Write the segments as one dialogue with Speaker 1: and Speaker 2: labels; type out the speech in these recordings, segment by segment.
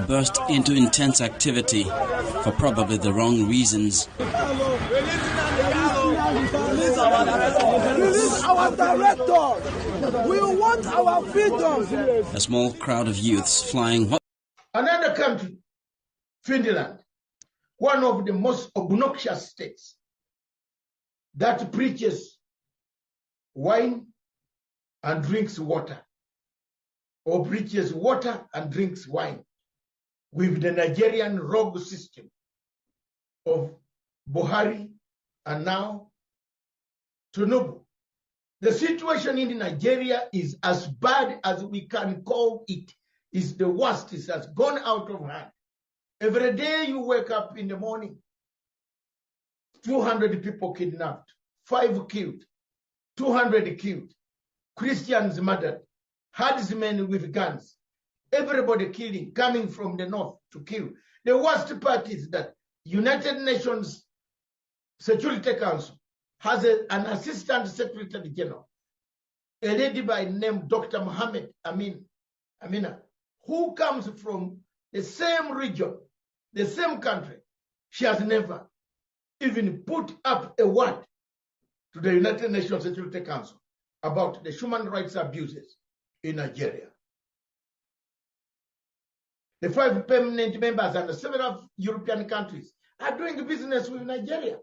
Speaker 1: burst into intense activity for probably the wrong reasons.
Speaker 2: Release our director. We want our freedom.
Speaker 1: A small crowd of youths flying.
Speaker 3: Another country, Finland, one of the most obnoxious states that preaches wine and drinks water, or preaches water and drinks wine, with the Nigerian rogue system of Buhari and now Tinubu. The situation in Nigeria is as bad as we can call it. It's the worst. It has gone out of hand. Every day you wake up in the morning, 200 people kidnapped, 5 killed, 200 killed, Christians murdered, herdsmen with guns, everybody killing, coming from the north to kill. The worst part is that United Nations Security Council has an assistant secretary general, a lady by name Dr. Mohammed Amina, who comes from the same region, the same country. She has never even put up a word to the United Nations Security Council about the human rights abuses in Nigeria. The 5 permanent members and several European countries are doing business with Nigeria.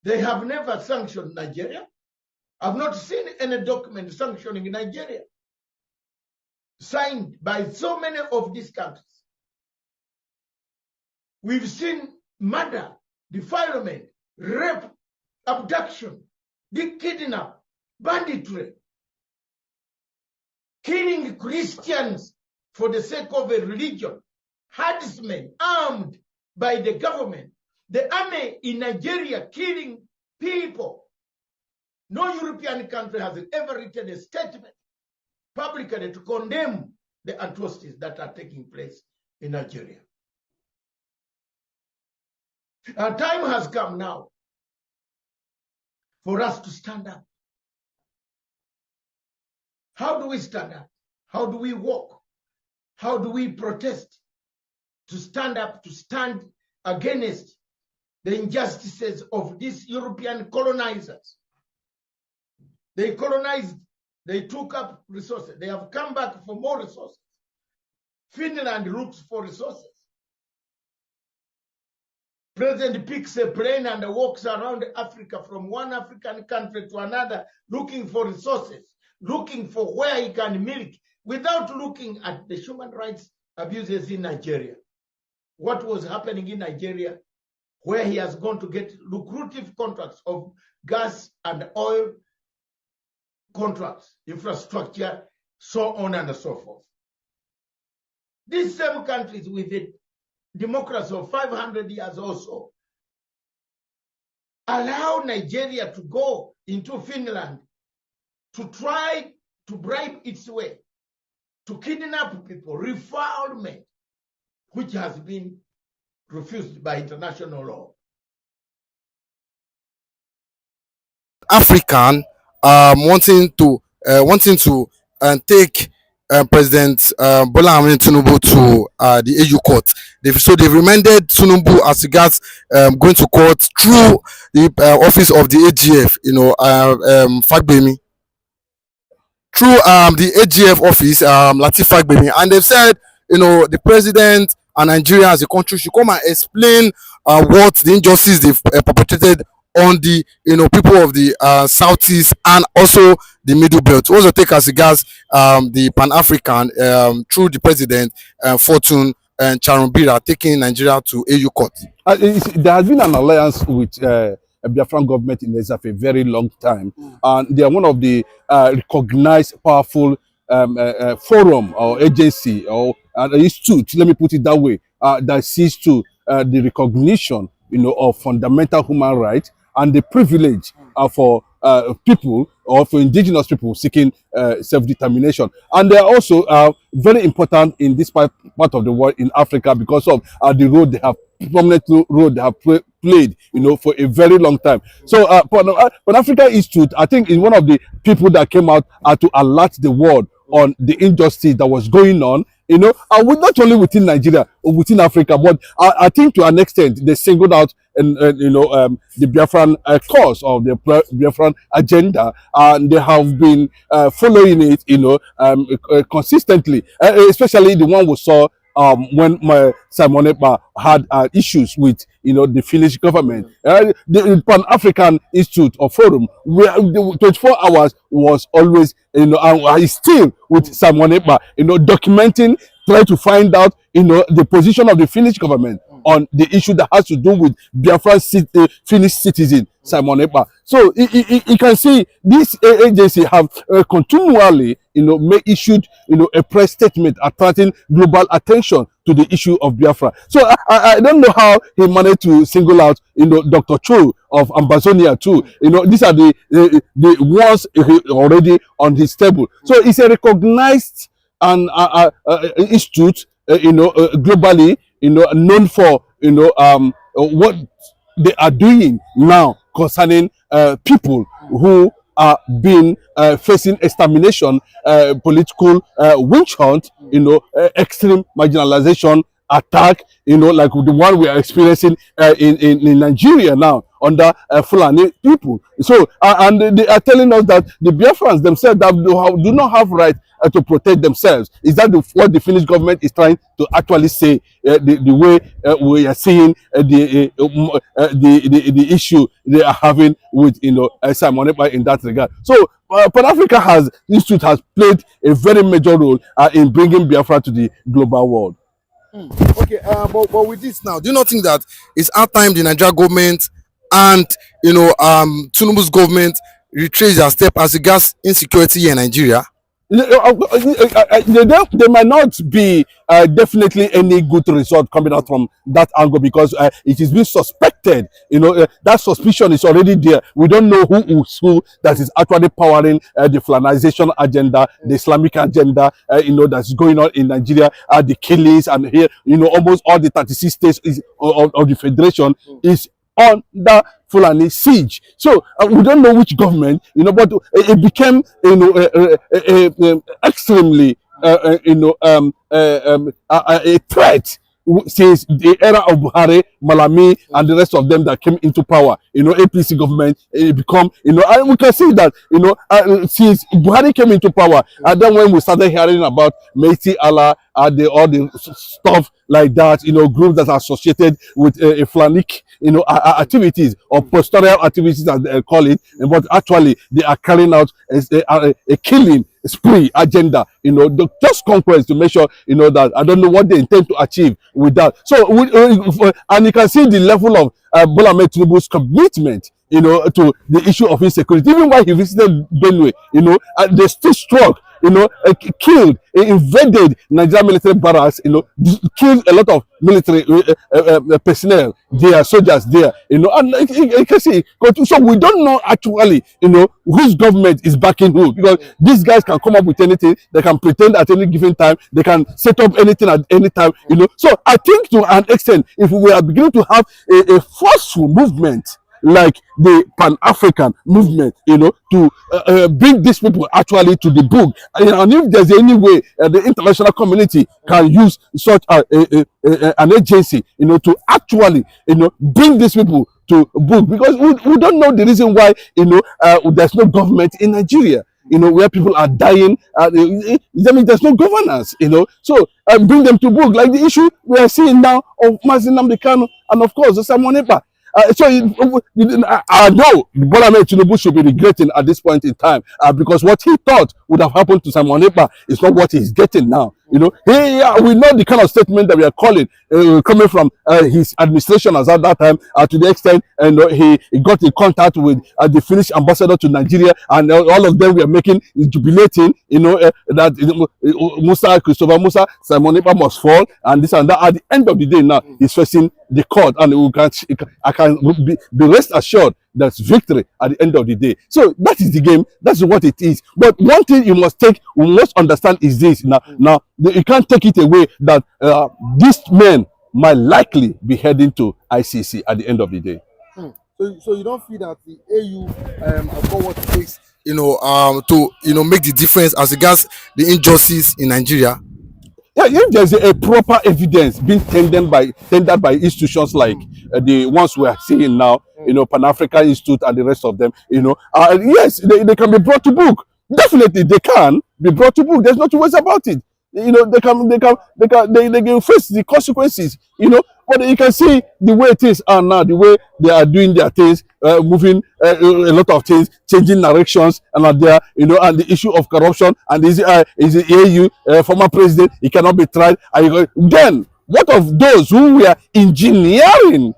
Speaker 3: They have never sanctioned Nigeria. I've not seen any document sanctioning Nigeria signed by so many of these countries. We've seen murder, defilement, rape, abduction, kidnap, banditry, killing Christians for the sake of a religion, herdsmen armed by the government, the army in Nigeria killing people. No European country has ever written a statement publicly to condemn the atrocities that are taking place in Nigeria. And time has come now for us to stand up. How do we stand up? How do we walk? How do we protest? To stand up, to stand against the injustices of these European colonizers. They colonized, they took up resources. They have come back for more resources. Finland looks for resources. President picks a plane and walks around Africa from one African country to another, looking for resources, looking for where he can milk, without looking at the human rights abuses in Nigeria. What was happening in Nigeria, where he has gone to get lucrative contracts of gas and oil contracts, infrastructure, so on and so forth. These same countries with a democracy of 500 years or so allow Nigeria to go into Finland to try to bribe its way, to kidnap people, refoulement, which has been refused by international law.
Speaker 4: African wanting to take President Bola Ahmed Tinubu to the AU court. They've remanded Tinubu as regards going to court through the office of the AGF, Fagbemi. Through the AGF office, Latif Fagbemi, and they've said, the president and Nigeria as a country should come and explain what the injustice they've perpetrated on the people of the southeast and also the middle belt. Also take as regards the Pan-African through the president Fortune and Charumbira taking Nigeria to AU court.
Speaker 5: There has been an alliance with a Biafran government in Nigeria for a very long time, and they are one of the recognized powerful forum or agency or institute, let me put it that way, that sees to the recognition of fundamental human rights and the privilege for people or for indigenous people seeking self-determination. And they are also very important in this part of the world in Africa because of the role they have, prominent role they have played, for a very long time. So Pan-African Institute, I think, is one of the people that came out to alert the world on the injustice that was going on with not only within Nigeria or within Africa, but I think to an extent they singled out the Biafran cause of the Biafran agenda, and they have been following it, consistently, especially the one we saw when Simon Ekpa had issues with the Finnish government. The Pan African Institute or Forum, where the 24 hours was always and is still with Simon Ekpa, documenting, trying to find out the position of the Finnish government on the issue that has to do with Biafran Finnish citizen Simon Ekpa. So you can see this agency have continually issued a press statement attracting global attention to the issue of Biafra. So I don't know how he managed to single out Dr. Cho of Ambazonia too. These are the ones already on his table. So it's a recognized and institute globally known for what they are doing now concerning people who are being facing extermination, political witch hunt, extreme marginalization, attack, like the one we are experiencing in Nigeria now under Fulani people. So and they are telling us that the Biafrans themselves do not have right to protect themselves. Is that what the Finnish government is trying to actually say? The way we are seeing the issue they are having with Simon Ekpa in that regard. So Pan Africa Institute has played a very major role in bringing Biafra to the global world.
Speaker 4: Okay, but with this now, do you not think that it's our time the Nigeria government and Tinubu's government retrace their step as regards insecurity here in Nigeria?
Speaker 5: There might not be definitely any good result coming out from that angle, because it is being suspected. That suspicion is already there. We don't know who that is actually powering the Fulanization agenda, the Islamic agenda, that's going on in Nigeria, the killings, and here, almost all the 36 states of the federation is under Fulani siege. So we don't know which government, but it became, extremely, a threat since the era of Buhari, Malami, and the rest of them that came into power. APC government, it become, and we can see that, since Buhari came into power, and then when we started hearing about Meiti Allah, all the stuff like that, groups that are associated with Fulanic, activities or pastoral activities, as they call it, but actually they are carrying out a killing spree agenda, just conquest to make sure, that I don't know what they intend to achieve with that. So, and you can see the level of Bola Ahmed Tinubu's commitment, to the issue of insecurity. Even while he visited Benue, they still struck, killed, invaded Nigerian military barracks, killed a lot of military personnel there, soldiers there, and you can see. So we don't know actually, whose government is backing who, because these guys can come up with anything, they can pretend at any given time, they can set up anything at any time, So I think to an extent, if we are beginning to have a forceful movement like the Pan-African movement, to bring these people actually to the book. And if there's any way the international community can use such an agency, to actually, bring these people to book, because we don't know the reason why, there's no government in Nigeria. Where people are dying, there's no governance, So bring them to book, like the issue we are seeing now of nnamdikanu and of course Simon Ekpa. So I know Bola Ahmed Tinubu should be regretting at this point in time, because what he thought would have happened to Simon Ekpa is not what he's getting now. We know the kind of statement that we are calling coming from his administration as at that time, to the extent, and he got in contact with the Finnish ambassador to Nigeria, and all of them were making jubilating, that Christopher Musa, Simon Ekpa must fall, and this and that. At the end of the day, now he's facing the court, and I can be rest assured that's victory at the end of the day. So that is the game. That's what it is. But one thing we must understand is this. Now you can't take it away that these men might likely be heading to ICC at the end of the day.
Speaker 4: So you don't feel that the AU have got what it takes, to make the difference as regards the injustice in Nigeria?
Speaker 5: Yeah, if there's a proper evidence being tendered by institutions like the ones we are seeing now, Pan African Institute and the rest of them, yes, they can be brought to book. Definitely, they can be brought to book. There's no two ways about it. They can face the consequences. But you can see the way things are now, the way they are doing their things, moving a lot of things, changing directions, and are there, and the issue of corruption, and is the AU former president, he cannot be tried. Then what of those who were engineering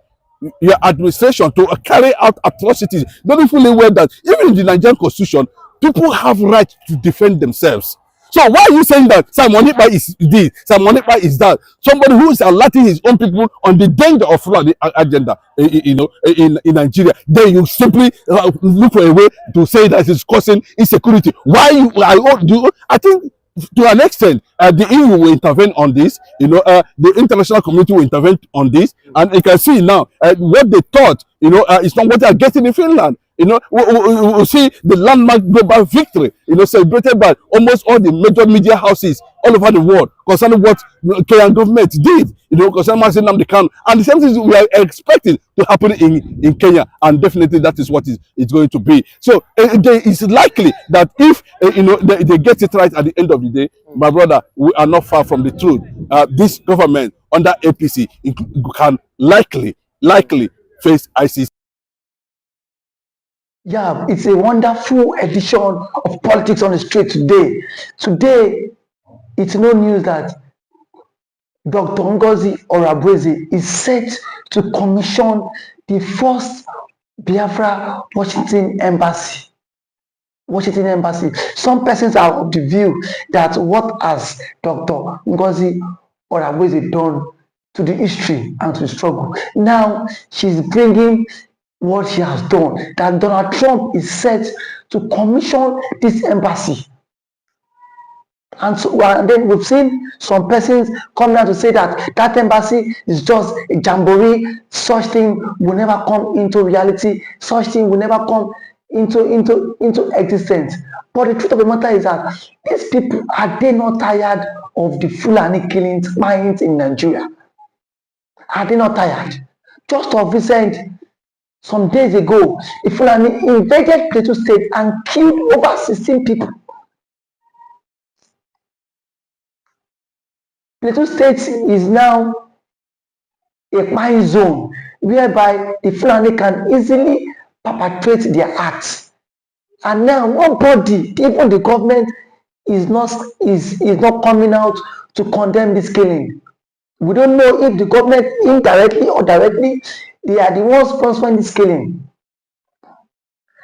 Speaker 5: your administration to carry out atrocities, knowing fully well that even in the Nigerian constitution, people have right to defend themselves? So why are you saying that Simon Ekpa is this, Simon Ekpa is that? Somebody who is alerting his own people on the danger of flood agenda, in Nigeria. Then you simply look for a way to say that it's causing insecurity. Why I think to an extent, the EU will intervene on this. The international community will intervene on this, and you can see now what they thought. It's not what they are getting in Finland. We see the landmark global victory, celebrated by almost all the major media houses all over the world concerning what Kenyan government did, concerning nnamdikanu, and the same things we are expecting to happen in Kenya, and definitely that is what it's going to be. So it's likely that if they get it right at the end of the day, my brother, we are not far from the truth. This government under APC can likely face ICC.
Speaker 6: Yeah, it's a wonderful edition of Politics on the Street today. Today, it's no news that Dr. Ngozi Orebeze is set to commission the first Biafra Washington Embassy. Some persons are of the view that what has Dr. Ngozi Orebeze done to the history and to the struggle? Now she's bringing what she has done, that Donald Trump is set to commission this embassy. And then we've seen some persons come out to say that embassy is just a jamboree. Such thing will never come into reality. Such thing will never come into existence. But the truth of the matter is that these people, are they not tired of the Fulani killings in Nigeria? Are they not tired? Just of recent, some days ago, the Fulani invaded Plateau State and killed over 16 people. Plateau State is now a Ekpa'S zone whereby the Fulani can easily perpetrate their acts. And now nobody, even the government, is not coming out to condemn this killing. We don't know if the government indirectly or directly, they are the ones sponsoring this killing.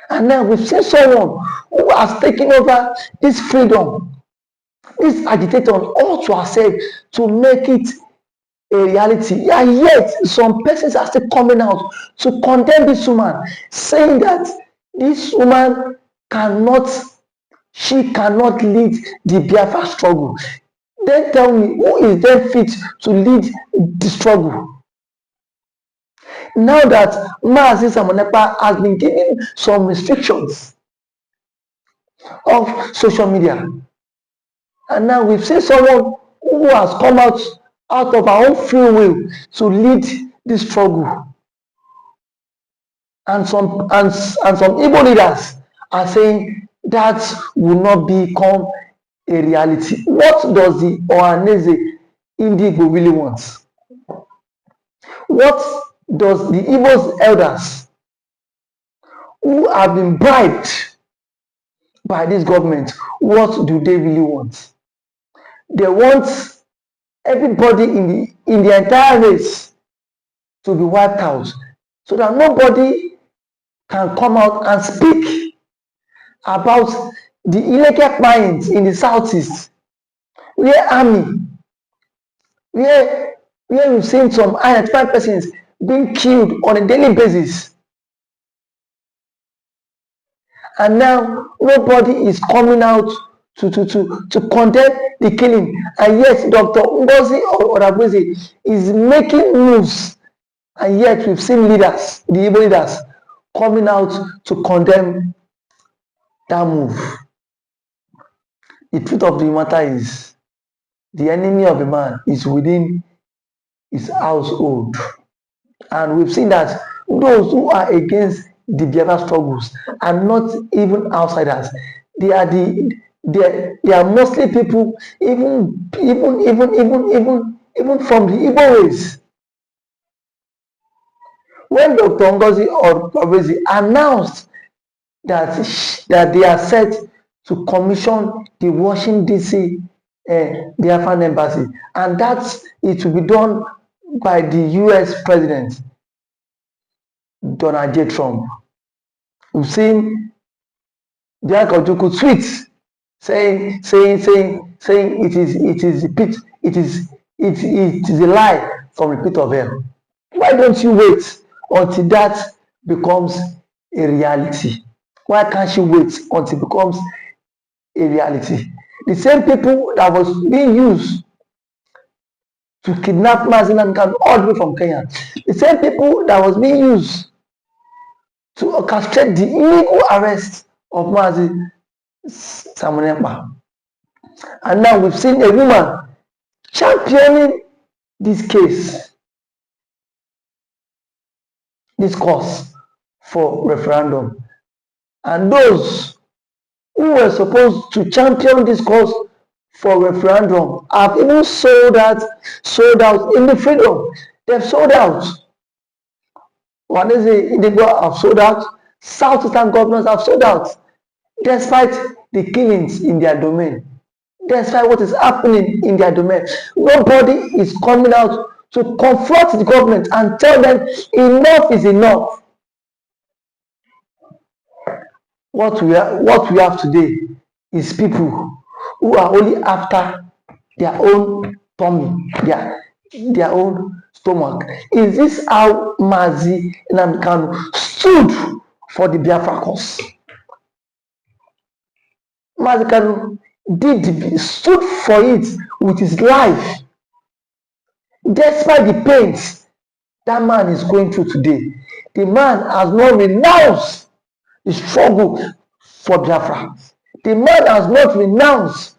Speaker 6: And now we've seen someone who has taken over this freedom, this agitator, all to ourselves to make it a reality. And yet, some persons are still coming out to condemn this woman, saying that this woman cannot lead the Biafra struggle. Then tell me, who is then fit to lead the struggle? Now that Mazi Simon Ekpa has been given some restrictions of social media, and now we've seen someone who has come out of our own free will to lead this struggle, and some Igbo leaders are saying that will not become a reality. What does the Ohaneze Indigo really want? What does the Igbo's elders who have been bribed by this government, what do they really want? They want everybody in the entire race to be wiped out, so that nobody can come out and speak about the illegal mines in the southeast, where we've seen some identified persons being killed on a daily basis. And now nobody is coming out to condemn the killing. And yet Dr. Ngozi Orebeze is making moves. And yet we've seen leaders, the Igbo leaders, coming out to condemn that move. The truth of the matter is, the enemy of a man is within his household. And we've seen that those who are against the Biafra struggles are not even outsiders. They are they are mostly people, even from the Igbo race. When Dr. Ngozi Obezi announced that they are set to commission the Washington DC Biafran embassy, and that it will be done by the US President Donald J. Trump. We've seen Bianca Ojukwu tweets saying it is a lie from the pit of hell. Why don't you wait until that becomes a reality? Why can't you wait until it becomes a reality? The same people that was being used to kidnap nnamdikanu all the way from Kenya, the same people that was being used to orchestrate the illegal arrest of Mazi Samuel Ekpa. And now we've seen a woman championing this case, this cause for referendum. And those who were supposed to champion this cause for referendum have even sold out in the freedom. They've sold out. Waneze Indigo have sold out. Southeastern governors have sold out, despite the killings in their domain, despite what is happening in their domain. Nobody is coming out to confront the government and tell them enough is enough. What we have today is people who are only after their own tummy, their own stomach. Is this how Mazi Nnamdikanu stood for the Biafra cause? Mazi Nnamdikanu stood for it with his life, despite the pains that man is going through today. The man has not renounced the struggle for Biafra. The man has not renounced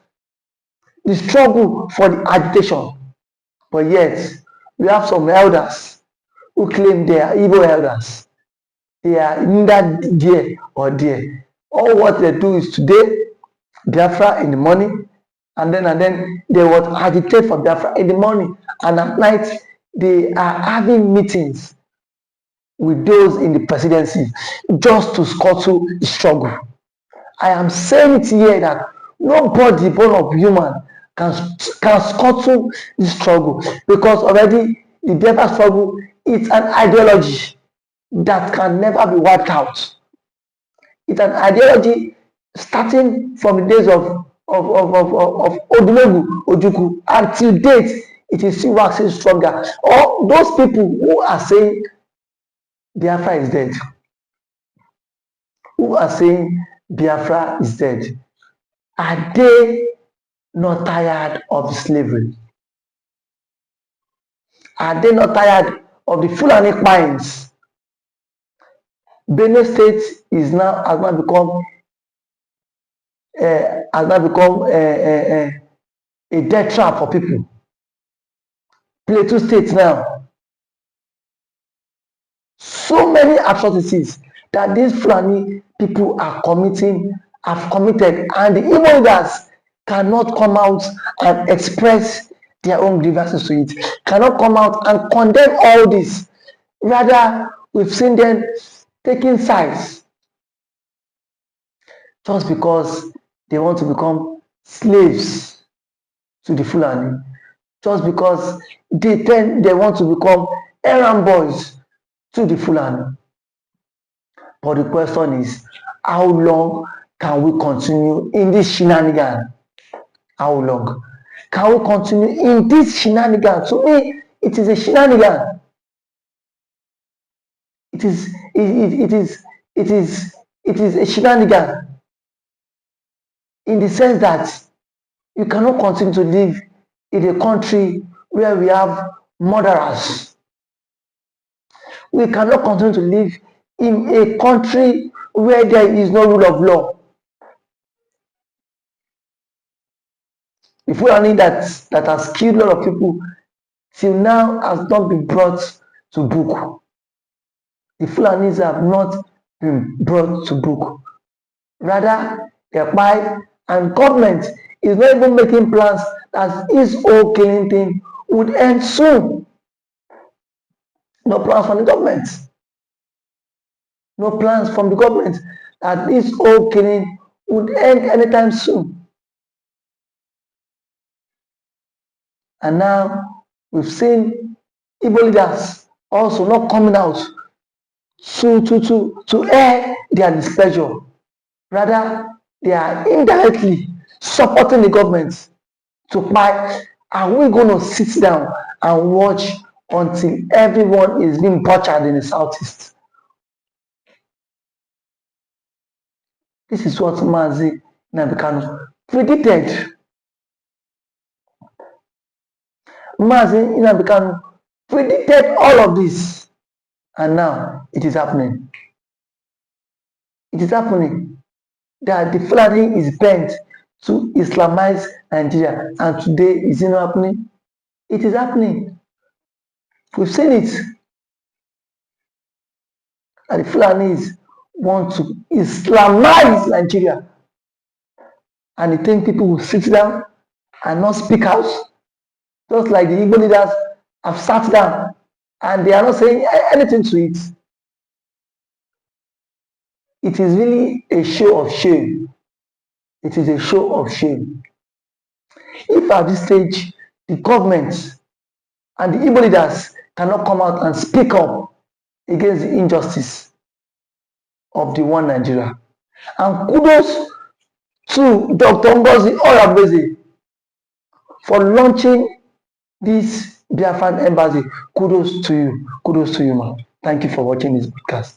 Speaker 6: the struggle for the agitation. But yet, we have some elders who claim they are evil elders. They are neither there or there. All what they do is today, Biafra in the morning, and then they would agitate for Biafra in the morning, and at night they are having meetings with those in the presidency just to scuttle the struggle. I am saying it here that nobody born of human can scuttle the struggle, because already the Biafra struggle is an ideology that can never be wiped out. It's an ideology starting from the days of Odumegu Ojukwu until date. It is still waxing stronger. Or those people who are saying Biafra is dead, who are saying Biafra is dead, are they not tired of slavery? Are they not tired of the Fulani Ekpa'S? Benue State has now become a death trap for people. Plateau State now. So many atrocities that these Fulani people have committed, and the Igbo leaders cannot come out and express their own grievances to it, cannot come out and condemn all this. Rather, we've seen them taking sides just because they want to become slaves to the Fulani, just because they want to become errand boys to the Fulani. But the question is, how long can we continue in this shenanigan? How long can we continue in this shenanigan? To me, it is a shenanigan. It is a shenanigan in the sense that you cannot continue to live in a country where we have murderers. We cannot continue to live in a country where there is no rule of law. The Fulani that has killed a lot of people till now has not been brought to book. The Fulanis have not been brought to book. Rather, Ekpa'S and government is not even making plans that this whole killing thing would end soon. No plans from the government. No plans from the government that this whole killing would end anytime soon. And now we've seen Igbo leaders also not coming out to air their displeasure. Rather, they are indirectly supporting the government to buy. Are we going to sit down and watch until everyone is being butchered in the southeast? This is what Mazi Nnamdikanu predicted. Mazi Nnamdikanu predicted all of this, and now it is happening. It is happening that the Fulani is bent to Islamize Nigeria, and today is it not happening? It is happening. We've seen it. And the Fulanis want to Islamize Nigeria, and they think people will sit down and not speak out, just like the Igbo leaders have sat down and they are not saying anything to it. It is really a show of shame. It is a show of shame. If at this stage the government and the Igbo leaders cannot come out and speak up against the injustice of the one Nigeria. And kudos to Dr. Ngozi Oyagbeze for launching this Biafran embassy. Kudos to you. Kudos to you, man. Thank you for watching this podcast.